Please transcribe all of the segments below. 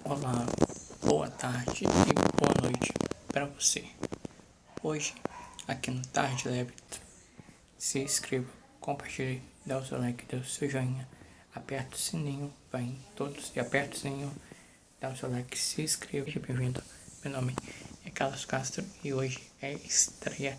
Olá, boa tarde e boa noite para você. Hoje, aqui no Tarde Leve, se inscreva, compartilhe, dá o seu like, dá o seu joinha, aperta o sininho, vai em todos e aperta o sininho, dá o seu like, se inscreva. Seja bem-vindo, meu nome é Carlos Castro e hoje é estreia.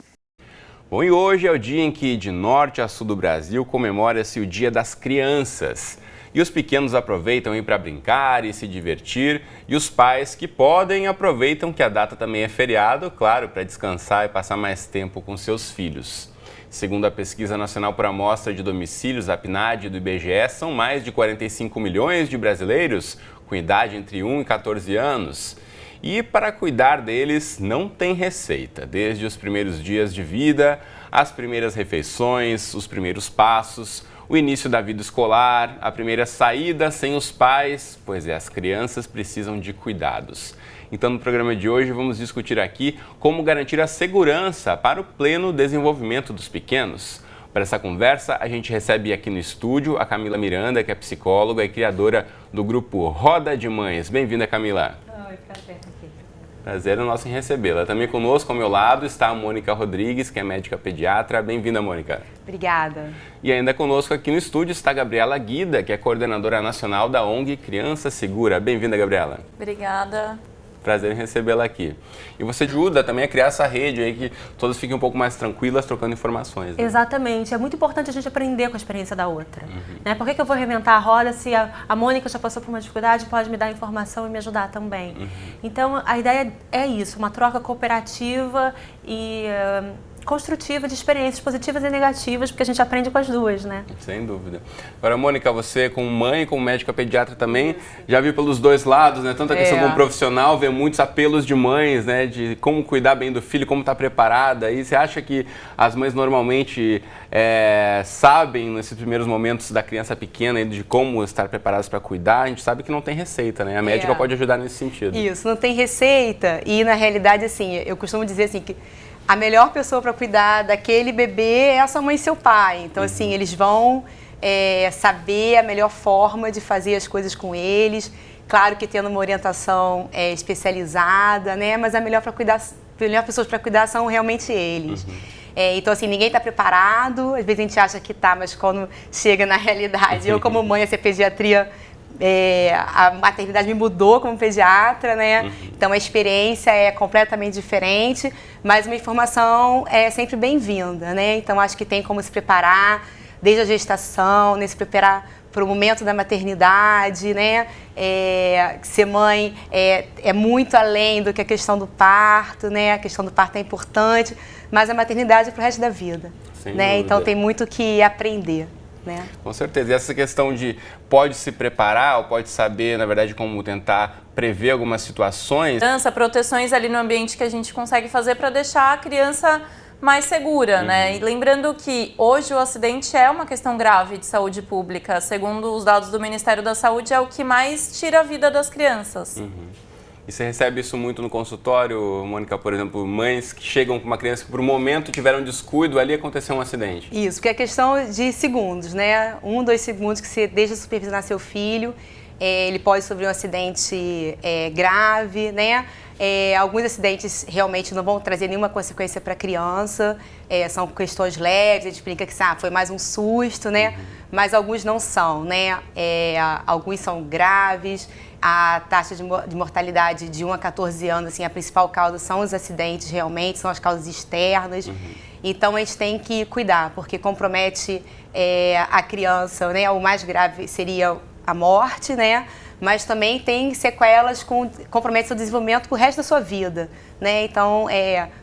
Bom, e hoje é o dia em que, de norte a sul do Brasil, comemora-se o Dia das Crianças. E os pequenos aproveitam para brincar e se divertir, e os pais que podem aproveitam que a data também é feriado, claro, para descansar e passar mais tempo com seus filhos. Segundo a Pesquisa Nacional por Amostra de Domicílios, a PNAD do IBGE, são mais de 45 milhões de brasileiros com idade entre 1 e 14 anos. E para cuidar deles não tem receita, desde os primeiros dias de vida, as primeiras refeições, os primeiros passos, o início da vida escolar, a primeira saída sem os pais, pois as crianças precisam de cuidados. Então, no programa de hoje, vamos discutir aqui como garantir a segurança para o pleno desenvolvimento dos pequenos. Para essa conversa, a gente recebe aqui no estúdio a Camila Miranda, que é psicóloga e criadora do grupo Roda de Mães. Bem-vinda, Camila. Oi, prazer aqui. Prazer é nosso em recebê-la. Também conosco, ao meu lado, está a Mônica Rodrigues, que é médica pediatra. Bem-vinda, Mônica. Obrigada. E ainda conosco aqui no estúdio está a Gabriela Guida, que é coordenadora nacional da ONG Criança Segura. Bem-vinda, Gabriela. Obrigada. Prazer em recebê-la aqui. E você ajuda também a criar essa rede aí, que todas fiquem um pouco mais tranquilas, trocando informações. Né? Exatamente. É muito importante a gente aprender com a experiência da outra. Né? Por que eu vou reinventar a roda se a Mônica já passou por uma dificuldade, pode me dar informação e me ajudar também? Então, a ideia é isso, uma troca cooperativa e construtiva de experiências positivas e negativas, porque a gente aprende com as duas, né? Sem dúvida. Agora, Mônica, você como mãe, como médica pediatra também, já viu pelos dois lados, né? Tanto a questão como profissional, vê muitos apelos de mães, né? De como cuidar bem do filho, como estar preparada. E você acha que as mães normalmente sabem, nesses primeiros momentos da criança pequena, de como estar preparadas para cuidar? A gente sabe que não tem receita, né? A médica pode ajudar nesse sentido. Isso, não tem receita. E, na realidade, assim, eu costumo dizer assim que a melhor pessoa para cuidar daquele bebê é a sua mãe e seu pai. Então, assim, eles vão saber a melhor forma de fazer as coisas com eles. Claro que tendo uma orientação especializada, né? Mas a melhor pessoas para cuidar são realmente eles. Então, assim, ninguém está preparado. Às vezes a gente acha que está, mas quando chega na realidade, eu como mãe, essa pediatria, a maternidade me mudou como pediatra, né? Então a experiência é completamente diferente, mas uma informação é sempre bem-vinda, né? Então acho que tem como se preparar desde a gestação, né? Se preparar para o momento da maternidade, né? Ser mãe é muito além do que a questão do parto, né? A questão do parto é importante, mas a maternidade é para o resto da vida, né? Então tem muito que aprender. Né? Com certeza. E essa questão de pode se preparar ou pode saber, na verdade, como tentar prever algumas situações. Proteções ali no ambiente que a gente consegue fazer para deixar a criança mais segura, né? E lembrando que hoje o acidente é uma questão grave de saúde pública. Segundo os dados do Ministério da Saúde, é o que mais tira a vida das crianças. E você recebe isso muito no consultório, Mônica, por exemplo, mães que chegam com uma criança que por um momento tiveram um descuido, ali aconteceu um acidente. Isso, porque é questão de segundos, né? 1, 2 segundos que você deixa supervisionar seu filho, ele pode sofrer um acidente grave, né? Alguns acidentes realmente não vão trazer nenhuma consequência para a criança, são questões leves, a gente explica que foi mais um susto, né? Mas alguns não são, né? Alguns são graves. A taxa de mortalidade de 1 a 14 anos, assim, a principal causa são os acidentes realmente, são as causas externas. Então a gente tem que cuidar, porque compromete a criança, né? O mais grave seria a morte, né? Mas também tem sequelas que comprometem seu desenvolvimento para o resto da sua vida, né? Então,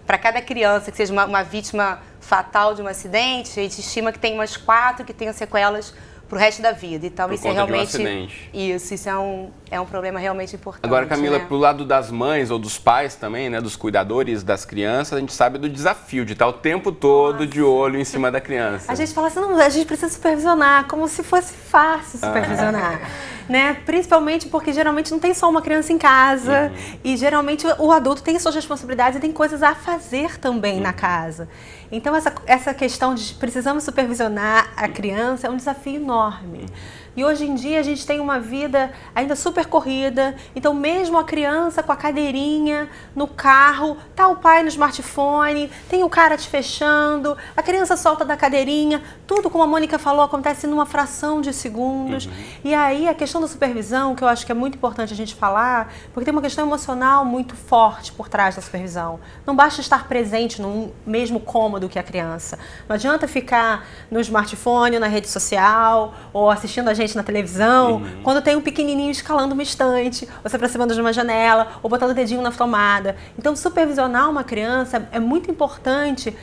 para cada criança que seja uma vítima fatal de um acidente, a gente estima que tem umas 4 que tenham sequelas para o resto da vida. Então, isso é realmente isso é um problema realmente importante. Agora, Camila, né? pro lado das mães ou dos pais também, né, dos cuidadores das crianças, a gente sabe do desafio de estar o tempo todo de olho em cima da criança. A gente fala assim, não, a gente precisa supervisionar, como se fosse fácil supervisionar. Né? Principalmente porque geralmente não tem só uma criança em casa e geralmente o adulto tem suas responsabilidades e tem coisas a fazer também na casa. Então essa questão de precisamos supervisionar a criança é um desafio enorme. E hoje em dia a gente tem uma vida ainda super corrida, então mesmo a criança com a cadeirinha no carro, tá o pai no smartphone, tem o cara te fechando, a criança solta da cadeirinha, tudo como a Mônica falou acontece numa fração de segundos. E aí a questão da supervisão, que eu acho que é muito importante a gente falar, porque tem uma questão emocional muito forte por trás da supervisão. Não basta estar presente no mesmo cômodo que a criança. Não adianta ficar no smartphone, na rede social, ou assistindo a gente na televisão, quando tem um pequenininho escalando uma estante, ou se aproximando de uma janela, ou botando o dedinho na tomada. Então, supervisionar uma criança é muito importante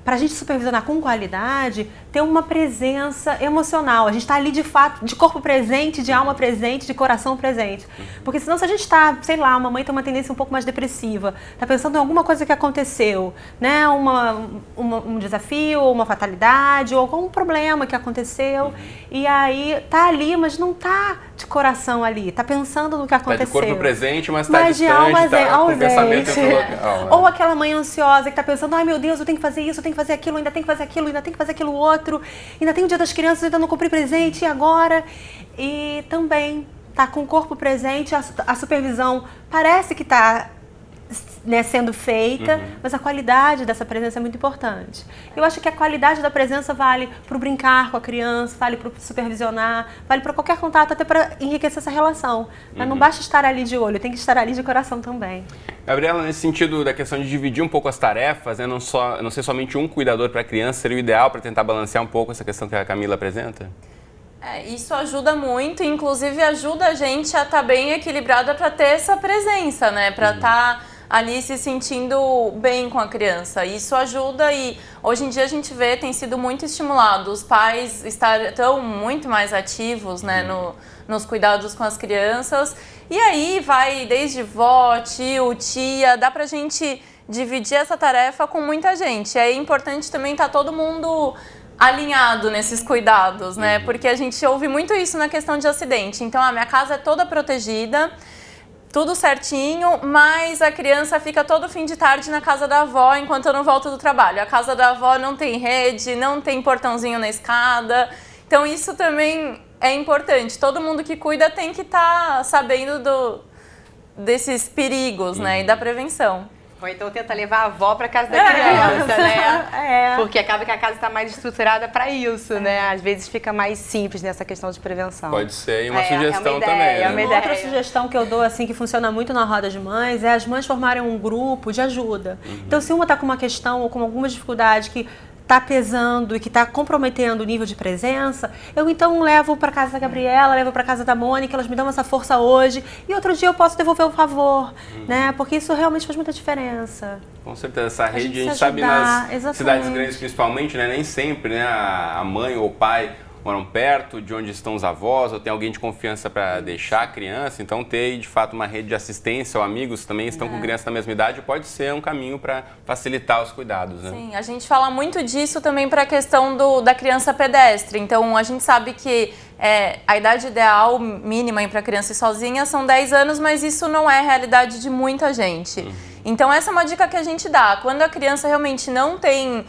para a gente supervisionar com qualidade, ter uma presença emocional. A gente está ali de fato, de corpo presente, de alma presente, de coração presente. Porque senão se a gente está, sei lá, uma mãe tem uma tendência um pouco mais depressiva, está pensando em alguma coisa que aconteceu, né? Um desafio, ou uma fatalidade, ou algum problema que aconteceu, e aí tá ali, mas não tá de coração ali, tá pensando no que aconteceu. Tá de corpo presente, mas tá distante, tá com o pensamento em outro local. Ou aquela mãe ansiosa que tá pensando, ai meu Deus, eu tenho que fazer isso, eu tenho que fazer aquilo, ainda tenho que fazer aquilo, ainda tenho que fazer aquilo outro, ainda tem o Dia das Crianças, ainda não cumpri presente, e agora? E também tá com o corpo presente, a supervisão parece que tá, né, sendo feita, mas a qualidade dessa presença é muito importante. Eu acho que a qualidade da presença vale para o brincar com a criança, vale para o supervisionar, vale para qualquer contato, até para enriquecer essa relação. Mas não basta estar ali de olho, tem que estar ali de coração também. Gabriela, nesse sentido da questão de dividir um pouco as tarefas, né, não ser somente um cuidador para a criança, seria o ideal para tentar balancear um pouco essa questão que a Camila apresenta? Isso ajuda muito, inclusive ajuda a gente a estar bem equilibrada para ter essa presença, né? Para estar ali se sentindo bem com a criança. Isso ajuda e hoje em dia a gente vê, tem sido muito estimulado. Os pais estão muito mais ativos, né, nos cuidados com as crianças. E aí vai desde vó, tio, tia, dá pra gente dividir essa tarefa com muita gente. É importante também estar todo mundo alinhado nesses cuidados, né? Porque a gente ouve muito isso na questão de acidente. Então, a minha casa é toda protegida, tudo certinho, mas a criança fica todo fim de tarde na casa da avó enquanto eu não volto do trabalho. A casa da avó não tem rede, não tem portãozinho na escada. Então, isso também é importante. Todo mundo que cuida tem que estar sabendo desses perigos, né? E da prevenção. Ou então tenta levar a avó para casa da criança, né? Porque acaba que a casa está mais estruturada para isso, né? Às vezes fica mais simples nessa questão de prevenção. Pode ser, e uma sugestão também. Uma outra sugestão que eu dou, assim, que funciona muito na roda de mães, é as mães formarem um grupo de ajuda. Então, se uma está com uma questão ou com alguma dificuldade que está pesando e que está comprometendo o nível de presença, eu então levo para casa da Gabriela, levo para casa da Mônica, elas me dão essa força hoje e outro dia eu posso devolver o favor, né? Porque isso realmente faz muita diferença. Com certeza, essa rede a gente sabe nas cidades grandes principalmente, né? Nem sempre, né? A mãe ou o pai moram perto de onde estão os avós, ou tem alguém de confiança para deixar a criança, então ter de fato uma rede de assistência ou amigos que também estão com criança da mesma idade pode ser um caminho para facilitar os cuidados, né? Sim, a gente fala muito disso também para a questão da criança pedestre, então a gente sabe que a idade ideal mínima para a criança ir sozinha são 10 anos, mas isso não é a realidade de muita gente. Então essa é uma dica que a gente dá. Quando a criança realmente não tem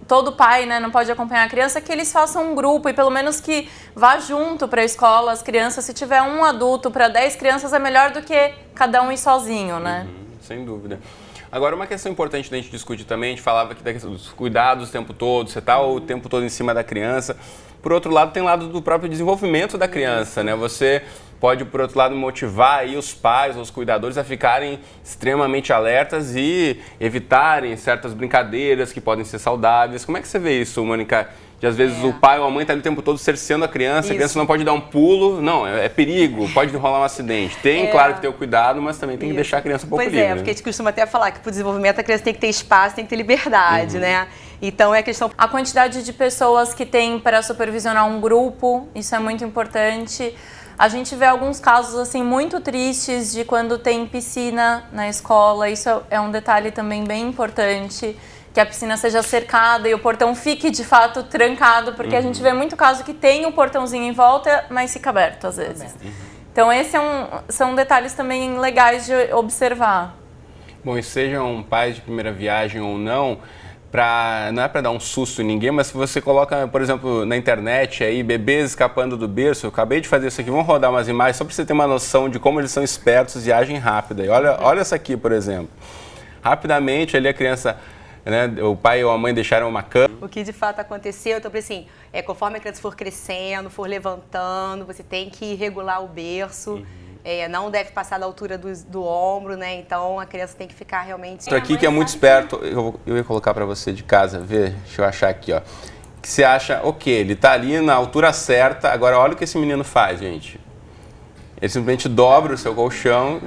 todo pai, né, não pode acompanhar a criança, que eles façam um grupo e pelo menos que vá junto para a escola as crianças. Se tiver um adulto para 10 crianças é melhor do que cada um ir sozinho, né? Sem dúvida. Agora, uma questão importante da gente discutir também, a gente falava aqui da questão dos cuidados o tempo todo, você está o tempo todo em cima da criança. Por outro lado, tem o lado do próprio desenvolvimento da criança, né? Você pode, por outro lado, motivar aí os pais, os cuidadores a ficarem extremamente alertas e evitarem certas brincadeiras que podem ser saudáveis. Como é que você vê isso, Mônica? De às vezes o pai ou a mãe está ali o tempo todo cerceando a criança não pode dar um pulo, não, é perigo, pode rolar um acidente. Tem, claro, que ter o cuidado, mas também tem que deixar a criança um pouco livre. Pois é, porque a gente costuma até falar que para o desenvolvimento a criança tem que ter espaço, tem que ter liberdade, né? Então é questão... A quantidade de pessoas que tem para supervisionar um grupo, isso é muito importante. A gente vê alguns casos assim muito tristes de quando tem piscina na escola, isso é um detalhe também bem importante. Que a piscina seja cercada e o portão fique, de fato, trancado, porque a gente vê muito caso que tem um portãozinho em volta, mas fica aberto, às vezes. Então, esses são detalhes também legais de observar. Bom, e sejam pais de primeira viagem ou não, não é para dar um susto em ninguém, mas se você coloca, por exemplo, na internet aí, bebês escapando do berço, eu acabei de fazer isso aqui, vamos rodar umas imagens só para você ter uma noção de como eles são espertos e agem rápido. E olha essa aqui, por exemplo. Rapidamente ali a criança, né, o pai ou a mãe deixaram uma cama. O que de fato aconteceu, então assim, conforme a criança for crescendo, for levantando, você tem que regular o berço. Não deve passar da altura do ombro, né? Então a criança tem que ficar realmente... Outro aqui que é muito esperto, eu ia colocar para você de casa ver, deixa eu achar aqui, ó. Que você acha, ok, ele tá ali na altura certa, agora olha o que esse menino faz, gente. Ele simplesmente dobra o seu colchão.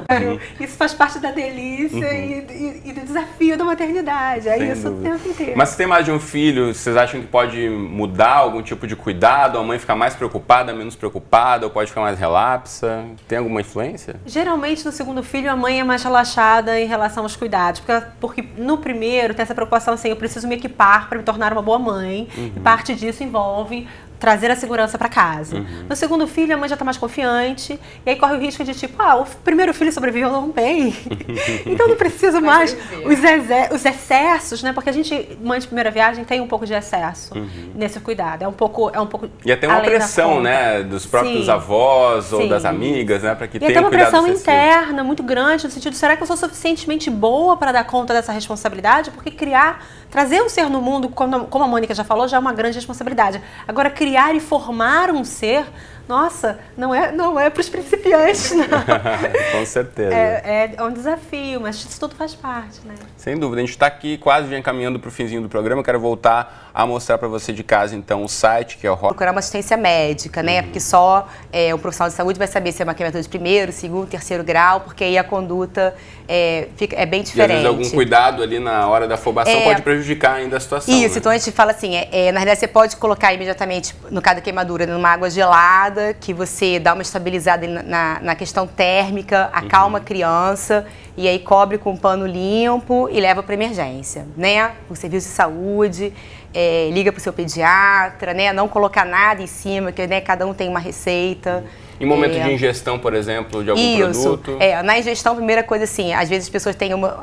Isso faz parte da delícia e do desafio da maternidade. É isso o tempo inteiro. Mas se tem mais de um filho, vocês acham que pode mudar algum tipo de cuidado? A mãe ficar mais preocupada, menos preocupada, ou pode ficar mais relapsa? Tem alguma influência? Geralmente, no segundo filho, a mãe é mais relaxada em relação aos cuidados. Porque no primeiro tem essa preocupação assim, eu preciso me equipar para me tornar uma boa mãe. E parte disso envolve trazer a segurança para casa. No segundo filho, a mãe já está mais confiante, e aí corre o risco de tipo, o primeiro filho sobreviveu não bem, então não preciso mais os excessos, né? Porque a gente, mãe de primeira viagem, tem um pouco de excesso nesse cuidado, é um pouco e até uma pressão, né, dos próprios avós ou das amigas, né, para que tenham uma cuidado pressão excessivo. interna muito grande, no sentido, será que eu sou suficientemente boa para dar conta dessa responsabilidade? Porque trazer um ser no mundo, como a Mônica já falou, já é uma grande responsabilidade. Agora, criar e formar um ser, nossa, não é para os principiantes, não. Com certeza. É um desafio, mas isso tudo faz parte, né? Sem dúvida. A gente está aqui quase já encaminhando para o finzinho do programa. Eu quero voltar a mostrar para você de casa, então, o site, que é o... Procurar uma assistência médica, né? Porque só o profissional de saúde vai saber se é uma queimadura de primeiro, segundo, terceiro grau, porque aí a conduta é bem diferente. E às vezes algum cuidado ali na hora da afobação pode prejudicar ainda a situação. Isso, né? Então a gente fala assim, na realidade você pode colocar imediatamente, no caso da queimadura, numa água gelada, que você dá uma estabilizada na questão térmica, acalma a criança, e aí cobre com um pano limpo e leva para emergência, né? O serviço de saúde, liga para o seu pediatra, né? Não colocar nada em cima, porque né, cada um tem uma receita. Em momento de ingestão, por exemplo, de algum produto? Na ingestão, primeira coisa assim, às vezes as pessoas têm uma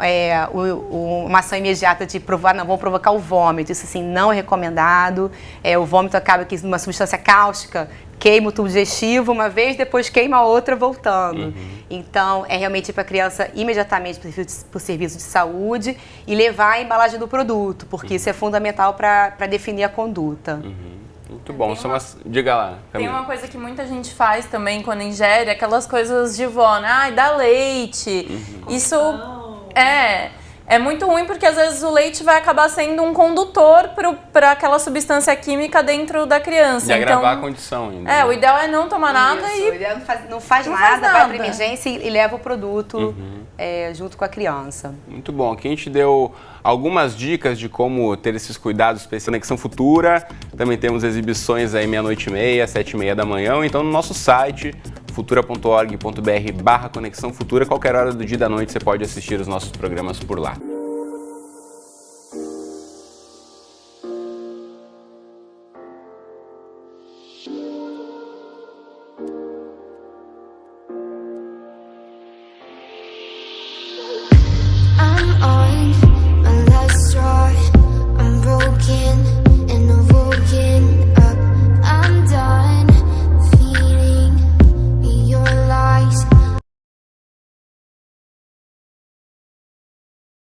ação imediata de vão provocar o vômito, isso assim, não é recomendado. O vômito acaba que numa substância cáustica, queima o tubo digestivo uma vez, depois queima a outra voltando. Então, é realmente para a criança imediatamente para o serviço de saúde e levar a embalagem do produto, porque isso é fundamental para definir a conduta. Muito bom. Diga lá, Camila. Tem uma coisa que muita gente faz também quando ingere, aquelas coisas de vó, né? Dá leite. Isso é muito ruim porque às vezes o leite vai acabar sendo um condutor para aquela substância química dentro da criança. E agravar a condição ainda. O ideal é não tomar nada O ideal não faz nada, vai para emergência e leva o produto junto com a criança. Muito bom. Aqui a gente deu algumas dicas de como ter esses cuidados especiais. Conexão Futura, também temos exibições aí 00:30, 7:30 da manhã, então no nosso site futura.org.br/Conexão Futura, qualquer hora do dia e da noite você pode assistir os nossos programas por lá.